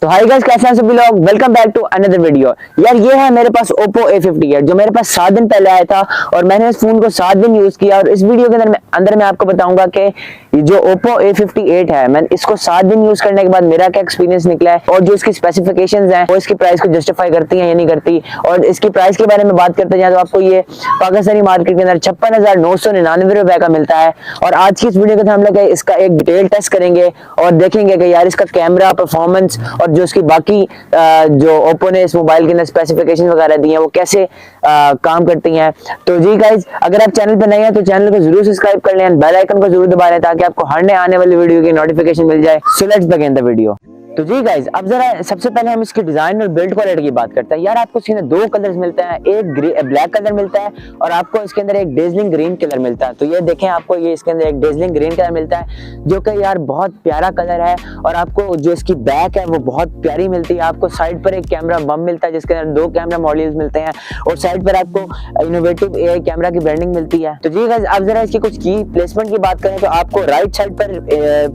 तो hi guys, कैसे हैं सभी लोग। Welcome back to another video. यार ये है मेरे पास Oppo A50 है जो मेरे पास 7 दिन पहले आया था और मैंने इस फोन को 7 दिन यूज किया। और इस वीडियो के अंदर मैं आपको बताऊंगा कि जो Oppo A58 है, मैंने इसको 7 दिन यूज करने के बाद मेरा क्या एक्सपीरियंस निकला है और जो इसकी स्पेसिफिकेशंस हैं वो इसकी प्राइस को जस्टिफाई करती हैं या नहीं करती। और इसकी प्राइस के बारे में बात करते हैं तो आपको ये पाकिस्तानी मार्केट के अंदर 56,999 रुपए का मिलता है। और आज की इस वीडियो के अंदर हम लोग इसका एक डिटेल टेस्ट करेंगे और देखेंगे कि यार इसका कैमरा परफॉर्मेंस और जो इसकी बाकी जो ओप्पो ने इस मोबाइल के अंदर स्पेसिफिकेशन वगैरह दी हैं वो कैसे काम करती हैं। तो जी गाइज, अगर आप चैनल पर नए हैं तो चैनल को जरूर सब्सक्राइब कर लें, बेल आइकन को जरूर दबा लें ताकि आपको हर नए आने वाली वीडियो की नोटिफिकेशन मिल जाए। So let's begin the video. तो जी गाइज, अब जरा सबसे पहले हम इसकी डिजाइन और बिल्ड क्वालिटी की बात करते हैं। यार आपको इसके अंदर दो कलर्स मिलते हैं, एक ब्लैक कलर मिलता है और आपको इसके अंदर एक डेजलिंग ग्रीन कलर मिलता है। तो ये देखें, आपको ये इसके अंदर एक डेजलिंग ग्रीन कलर मिलता है जो कि यार बहुत प्यारा कलर है। और आपको जो इसकी बैक है वो बहुत प्यारी मिलती है। आपको साइड पर एक कैमरा बम मिलता है जिसके अंदर 2 कैमरा मॉड्यूल्स मिलते हैं और साइड पर आपको इनोवेटिव AI कैमरा की ब्रांडिंग मिलती है। तो जी गाइज, अब जरा इसकी कुछ की प्लेसमेंट की बात करें तो आपको राइट साइड पर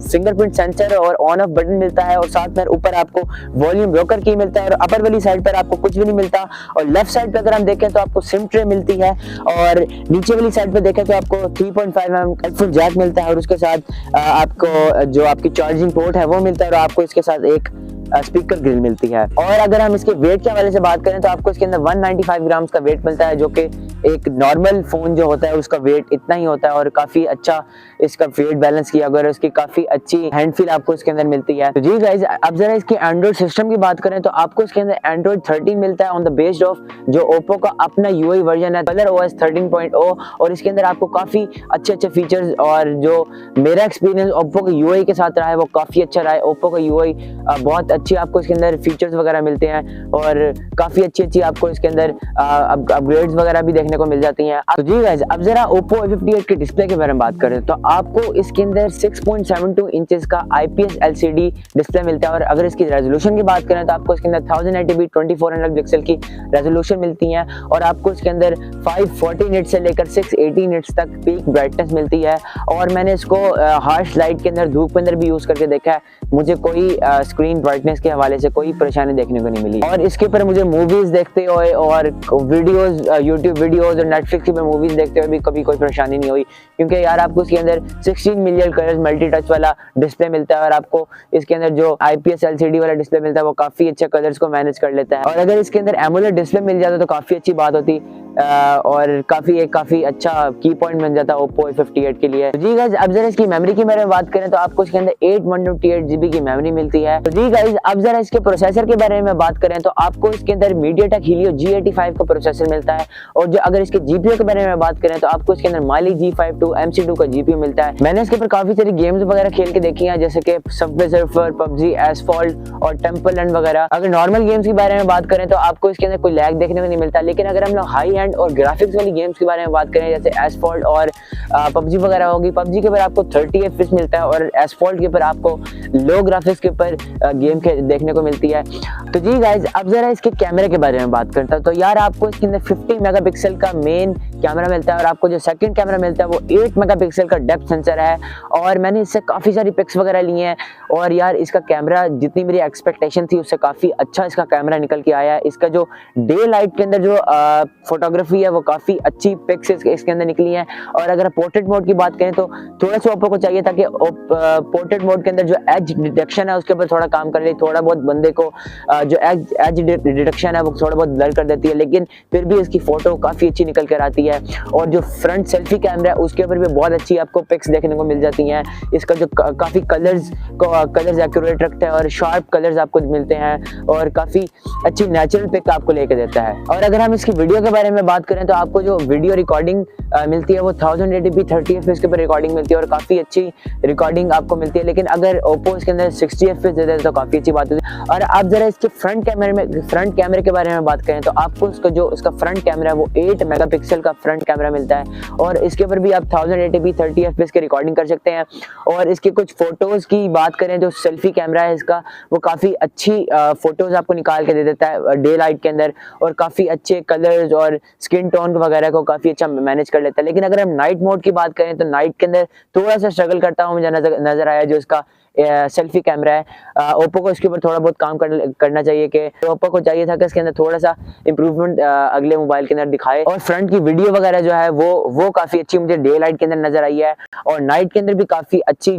फिंगरप्रिंट सेंसर और ऑन ऑफ बटन मिलता है और साथ में ऊपर आपको वॉल्यूम रोकर की मिलता है और अपर वाली साइड पर आपको कुछ भी नहीं मिलता। और लेफ्ट साइड पे अगर हम देखें तो आपको सिम ट्रे मिलती है और नीचे वाली साइड पे देखें तो आपको 3.5mm हेडफोन जैक मिलता है और उसके साथ आपको जो आपकी चार्जिंग पोर्ट है वो मिलता है और आपको इसके साथ एक स्पीकर ग्रिल मिलती है। और अगर हम इसके वेट के हवाले से बात करें तो आपको इसके अंदर 195 ग्राम्स का वेट मिलता है जो कि एक नॉर्मल फोन जो होता है उसका वेट इतना ही होता है। और काफी अच्छा इसका वेट बैलेंस किया गया है, उसकी काफी अच्छी हैंड फील आपको इसके अंदर मिलती है। तो जी गाइस, अब जरा इसके एंड्रॉइड सिस्टम की बात करें तो आपको इसके अंदर एंड्रॉइड 13 मिलता है ऑन द बेस्ड ऑफ जो ओप्पो का अपना UI वर्जन है ColorOS 13.0। और इसके अंदर आपको काफी अच्छे फीचर्स और जो मेरा एक्सपीरियंस ओप्पो के UI के साथ रहा है वो काफी अच्छा रहा है। ओप्पो का UI बहुत अच्छी आपको इसके अंदर फीचर्स वगैरह मिलते हैं और काफी अच्छी आपको इसके अंदर अपग्रेड्स वगैरह भी देखने को मिल जाती हैं। तो जी गाइस, अब जरा Oppo A58 के डिस्प्ले के बारे में बात करें तो आपको इसके अंदर 6.72 इंचेस का IPS LCD डिस्प्ले मिलता है। और अगर इसकी रेजोल्यूशन की बात करें तो आपको इसके अंदर 1080p 2400 पिक्सल की रेजोल्यूशन मिलती है और आपको इसके अंदर 540 निट्स से लेकर 680 निट्स तक पीक ब्राइटनेस मिलती है। और मैंने इसको हार्श लाइट के अंदर, धूप के अंदर भी यूज करके देखा है, मुझे कोई स्क्रीन ब्राइटनेस के हवाले से कोई परेशानी देखने को नहीं मिली। और इसके ऊपर मुझे मूवीज देखते हुए और वीडियोस, यूट्यूब वीडियोस और नेटफ्लिक्स की मूवीज देखते हुए भी कभी कोई परेशानी नहीं हुई, क्योंकि यार आपको इसके अंदर 16 मिलियन कलर्स मल्टी टच वाला डिस्प्ले मिलता है और आपको इसके अंदर जो IPS LCD वाला डिस्प्ले मिलता है वो काफी अच्छे कलर्स को मैनेज कर लेता है। और अगर इसके अंदर एमोलेड डिस्प्ले मिल जाता तो काफी अच्छी बात होती और काफी अच्छा की पॉइंट बन जाता Oppo A58 के लिए। तो जी गाइस, अब जरा इसकी मेमोरी की बारे में बात करें तो आपको इसके अंदर 8/128GB की मेमोरी मिलती है। तो जी गाइस, अब जरा इसके प्रोसेसर के बारे में बात करें तो आपको इसके अंदर MediaTek Helio G85 का प्रोसेसर मिलता है। और जो अगर इसके GPU के बारे में बात करें तो आपको इसके अंदर Mali G52 MC2 का GPU मिलता है। मैंने इसके ऊपर काफी सारी गेम्स वगैरह खेल के देखी है जैसे कि सबवे सर्फर, PUBG, एसफॉल्ट और टेंपल रन वगैरह। अगर नॉर्मल गेम्स के बारे में बात करें तो आपको इसके अंदर कोई लैग देखने को नहीं मिलता। लेकिन अगर हम लोग हाई एंड और ग्राफिक्स वाली गेम्स के बारे में बात करें जैसे एसफॉल्ट और PUBG वगैरह होगी, PUBG के ऊपर आपको 30 FPS मिलता है और एसफॉल्ट के ऊपर आपको लो ग्राफिक्स के ऊपर गेम देखने को मिलती है। तो जी गाइज, अब जरा इसके कैमरे के बारे में बात करता हूं तो यार आपको इसके अंदर 50 मेगापिक्सल का मेन कैमरा मिलता है और आपको जो सेकंड कैमरा मिलता है वो 8 मेगापिक्सल का डेप्थ सेंसर है। और मैंने इससे काफी सारी पिक्स वगैरह ली हैं और यार इसका कैमरा जितनी मेरी एक्सपेक्टेशन थी उससे काफी अच्छा इसका कैमरा निकल के आया है। इसका जो डे लाइट के अंदर जो फोटोग्राफी है वो काफी अच्छी पिक्स इसके अंदर निकली हैं। और अगर पोर्ट्रेट मोड की बात करें तो थोड़ा सा ओप्पो को चाहिए था कि पोर्ट्रेट मोड के अंदर जो एज डिटेक्शन है उसके ऊपर थोड़ा काम कर ले। थोड़ा बहुत बंदे को जो एज डिटेक्शन है वो थोड़ा बहुत ब्लर कर देती है, लेकिन फिर भी इसकी फोटो काफी अच्छी निकल कर आती है। और जो फ्रंट सेल्फी कैमरा है उसके ऊपर भी बहुत अच्छी आपको पिक्स देखने को मिल जाती हैं। इसका जो काफी कलर्स एक्यूरेट रखता है और शार्प कलर्स आपको मिलते हैं और काफी अच्छी नेचुरल पिक आपको लेके देता है। और अगर हम इसकी वीडियो के बारे में बात करें तो आपको जो वीडियो रिकॉर्डिंग मिलती है वो 1080p 30 FPS के ऊपर रिकॉर्डिंग मिलती है और काफी अच्छी रिकॉर्डिंग आपको मिलती है। लेकिन अगर ओप्पो इसके अंदर 60 FPS देता है तो काफी अच्छी बात होती है। और आप जरा इसके फ्रंट कैमरे के बारे में बात करें तो आपको इसका फ्रंट कैमरा है वो 8 मेगापिक्सल का फ्रंट कैमरा मिलता है और इसके ऊपर भी आप 1080p 30 FPS की रिकॉर्डिंग कर सकते हैं। और इसके कुछ फोटोज की बात करें तो सेल्फी कैमरा है इसका, वो काफी अच्छी फोटोज आपको निकाल के दे देता है डे लाइट के अंदर और काफी अच्छे कलर्स और स्किन टोन वगैरह को काफी अच्छा मैनेज कर लेता है। लेकिन अगर हम नाइट मोड की बात करें तो नाइट के अंदर थोड़ा सा स्ट्रगल करता हूँ मुझे नजर आया जो इसका सेल्फी कैमरा है। ओप्पो को इसके ऊपर थोड़ा बहुत काम करना चाहिए कि ओप्पो को चाहिए था कि इसके अंदर थोड़ा सा इंप्रूवमेंट अगले मोबाइल के अंदर दिखाए। और फ्रंट की वीडियो वगैरह जो है वो काफी अच्छी मुझे डे लाइट के अंदर नजर आई है और नाइट के अंदर भी काफी अच्छी।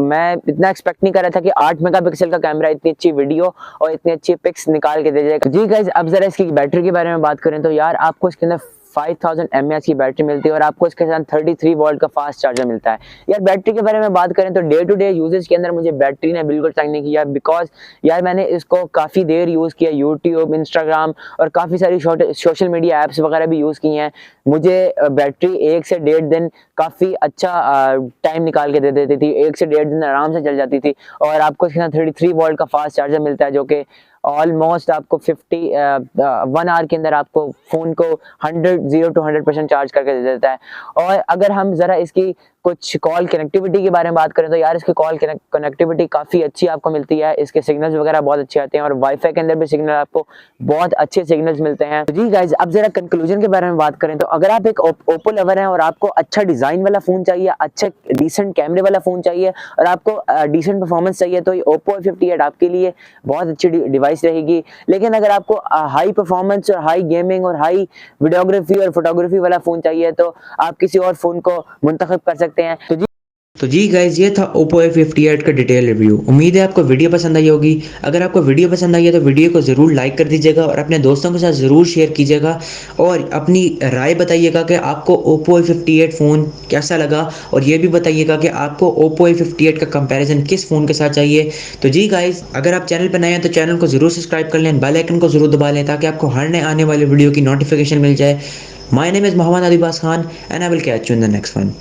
मैं इतना एक्सपेक्ट नहीं कर रहा था कि 8 मेगापिक्सल का कैमरा इतनी अच्छी वीडियो और इतनी अच्छी पिक्स निकाल के दे जाएगा। जी गाइस, अब जरा इसकी बैटरी के बारे में बात करें तो यार आपको इसके अंदर 5000 mAh की बैटरी मिलती है और आपको इसके साथ 33 वोल्ट का फास्ट चार्जर मिलता है। यार बैटरी के बारे में बात करें तो डे टू डे यूजेज के अंदर मुझे बैटरी ने बिल्कुल तंग नहीं किया, बिकॉज यार मैंने इसको काफ़ी देर यूज़ किया, यूट्यूब, इंस्टाग्राम और काफ़ी सारी सोशल मीडिया ऐप्स वगैरह भी यूज़ की हैं। मुझे बैटरी 1 से 1.5 दिन काफ़ी अच्छा टाइम निकाल के दे देती थी, 1 से 1.5 दिन आराम से चल जाती थी। और आपको इसके साथ 33 वोल्ट का फास्ट चार्जर मिलता है जो कि ऑलमोस्ट आपको 1 आवर के अंदर आपको फ़ोन को 0 to 100% चार्ज करके दे देता है। और अगर हम ज़रा इसकी कुछ कॉल कनेक्टिविटी के बारे में बात करें तो यार इसकी कॉल कनेक्टिविटी काफ़ी अच्छी आपको मिलती है, इसके सिग्नल्स वगैरह बहुत अच्छे आते हैं और वाईफाई के अंदर भी सिग्नल आपको बहुत अच्छे सिग्नल्स मिलते हैं। तो जी गाइज, अब जरा कंक्लूजन के बारे में बात करें तो अगर आप एक ओप्पो लवर हैं और आपको अच्छा डिज़ाइन वाला फ़ोन चाहिए, अच्छा डिसेंट कैमरे वाला फ़ोन चाहिए और आपको डिसेंट परफॉर्मेंस चाहिए तो ये ओप्पो A58 आपके लिए बहुत अच्छी डिवाइस रहेगी। लेकिन अगर आपको हाई परफॉर्मेंस और हाई गेमिंग और हाई वीडियोग्राफी और फोटोग्राफी वाला फ़ोन चाहिए तो आप किसी और फ़ोन को मुंतखब कर सकते हैं। तो जी गाइज, ये था Oppo A58 का डिटेल रिव्यू। उम्मीद है आपको वीडियो पसंद आई होगी। अगर आपको वीडियो पसंद आई है तो वीडियो को ज़रूर लाइक कर दीजिएगा और अपने दोस्तों के साथ ज़रूर शेयर कीजिएगा और अपनी राय बताइएगा कि आपको Oppo A58 फ़ोन कैसा लगा और ये भी बताइएगा कि आपको Oppo A58 का कंपैरिजन किस फ़ोन के साथ चाहिए। तो जी गाइज, अगर आप चैनल पर नए हैं तो चैनल को ज़रूर सब्सक्राइब कर लें, बेल आइकन को ज़रूर दबा लें ताकि आपको हर नए आने वाले वीडियो की नोटिफिकेशन मिल जाए। My name is Mohammad Alibas Khan and I will catch you in the next one.